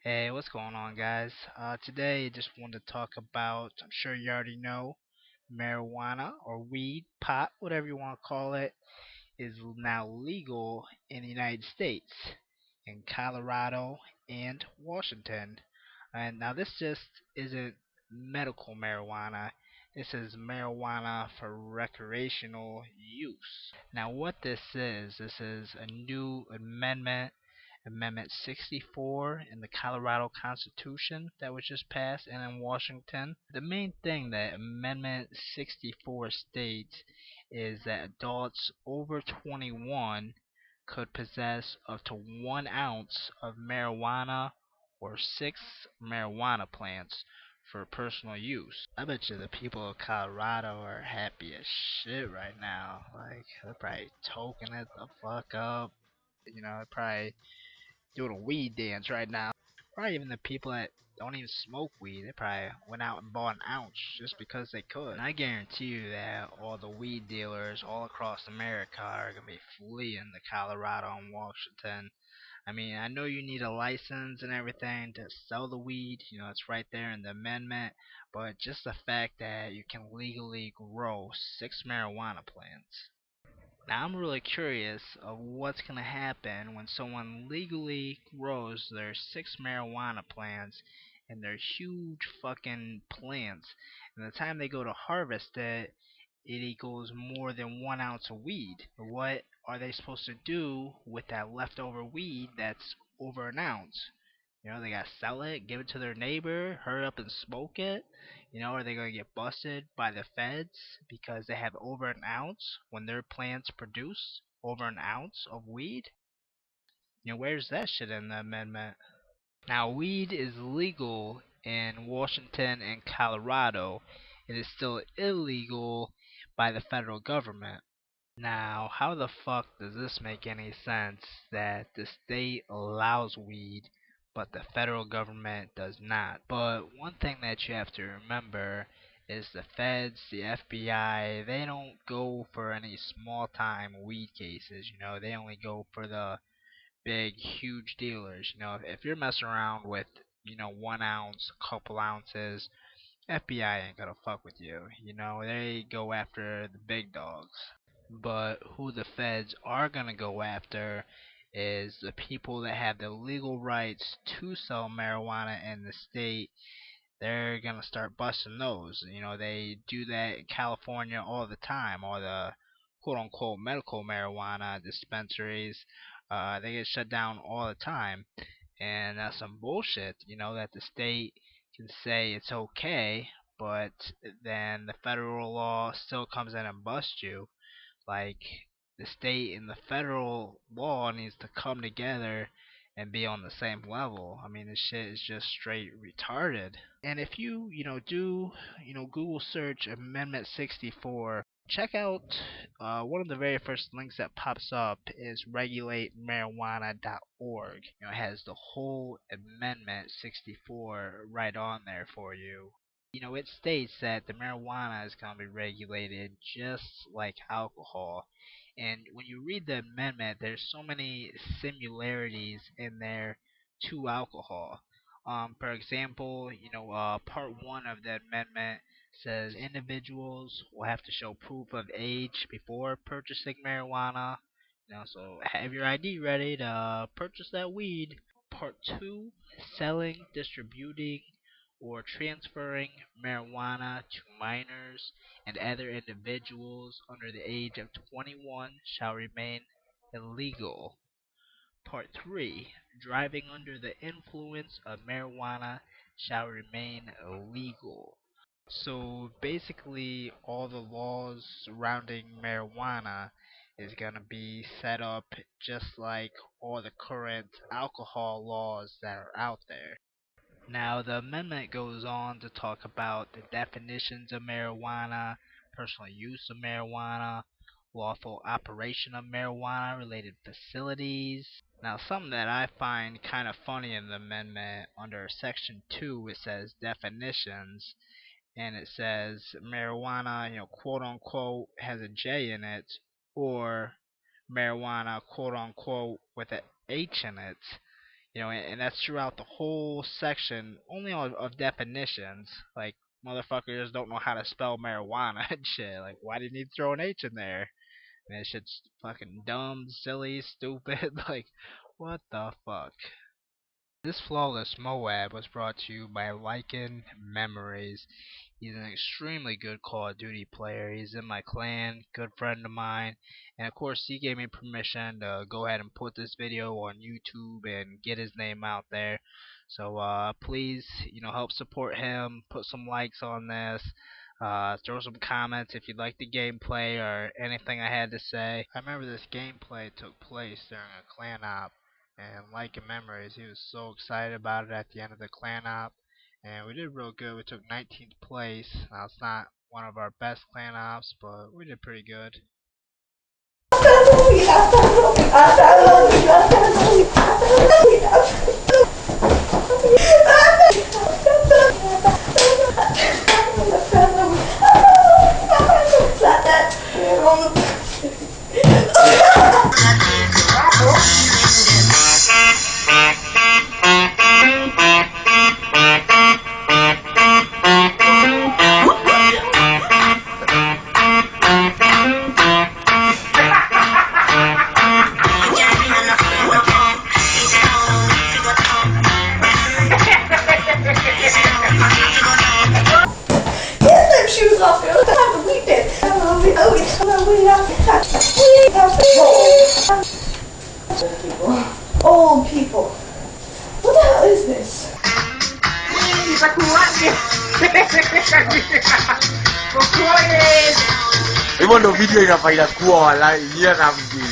Hey, what's going on, guys? Today, I just wanted to talk about, I'm sure you already know, marijuana or weed, pot, whatever you want to call it, is now legal in the United States, in Colorado and Washington. And now, this just isn't medical marijuana, this is marijuana for recreational use. Now, what this is a new amendment Amendment 64 in the Colorado Constitution that was just passed and in Washington. The main thing that Amendment 64 states is that adults over 21 could possess up to 1 ounce of marijuana or 6 marijuana plants for personal use. I bet you the people of Colorado are happy as shit right now. Like, they're probably toking it the fuck up. They're probably doing a weed dance right now. Probably even the people that don't even smoke weed, they probably went out and bought an ounce just because they could. And I guarantee you that all the weed dealers all across America are gonna be fleeing to Colorado and Washington. I mean, I know you need a license and everything to sell the weed, it's right there in the amendment, but just the fact that you can legally grow 6 marijuana plants. Now I'm really curious of what's gonna happen when someone legally grows their 6 marijuana plants and their huge fucking plants, and the time they go to harvest it, it equals more than 1 ounce of weed. What are they supposed to do with that leftover weed that's over an ounce? They gotta sell it, give it to their neighbor, hurry up and smoke it. Are they gonna get busted by the feds because they have over an ounce when their plants produce over an ounce of weed? Where's that shit in the amendment? Now, weed is legal in Washington and Colorado. It is still illegal by the federal government. Now, how the fuck does this make any sense that the state allows weed but the federal government does not? But one thing that you have to remember is the feds, the FBI, they don't go for any small time weed cases, they only go for the big, huge dealers. If you're messing around with, 1 ounce, a couple ounces, FBI ain't gonna fuck with you. They go after the big dogs. But who the feds are going to go after is the people that have the legal rights to sell marijuana in the state. They're going to start busting those. They do that in California all the time. All the quote unquote medical marijuana dispensaries, they get shut down all the time. And that's some bullshit, that the state can say it's okay, but then the federal law still comes in and busts you. Like, the state and the federal law needs to come together and be on the same level. I mean, this shit is just straight retarded. And if you, do, Google search Amendment 64, check out one of the very first links that pops up is regulatemarijuana.org. It has the whole Amendment 64 right on there for you. It states that the marijuana is going to be regulated just like alcohol. And when you read the amendment, there's so many similarities in there to alcohol. For example, part one of the amendment says individuals will have to show proof of age before purchasing marijuana. So have your ID ready to purchase that weed. Part two, selling, distributing, or transferring marijuana to minors and other individuals under the age of 21 shall remain illegal. Part 3. Driving under the influence of marijuana shall remain illegal. So basically, all the laws surrounding marijuana is going to be set up just like all the current alcohol laws that are out there. Now, the amendment goes on to talk about the definitions of marijuana, personal use of marijuana, lawful operation of marijuana related facilities. Now, something that I find kind of funny in the amendment under section 2, it says definitions, and it says marijuana, quote unquote, has a J in it, or marijuana, quote unquote, with a H in it. And that's throughout the whole section, only of definitions. Like, motherfuckers don't know how to spell marijuana and shit. Like, why did you need to throw an H in there? Man, shit's fucking dumb, silly, stupid. Like, what the fuck? This flawless Moab was brought to you by Lycan Memories. He's an extremely good Call of Duty player. He's in my clan, good friend of mine, and of course he gave me permission to go ahead and put this video on YouTube and get his name out there. So please, help support him. Put some likes on this. Throw some comments if you like the gameplay or anything I had to say. I remember this gameplay took place during a clan op, and like in memories, he was so excited about it at the end of the clan op, and we did real good. We took 19th place. Now it's not one of our best clan ops, but we did pretty good. Shoes off, girl. I have to weep it. Old people. What the hell is this? Ibu no video yang pada kuah lah, iya ramji.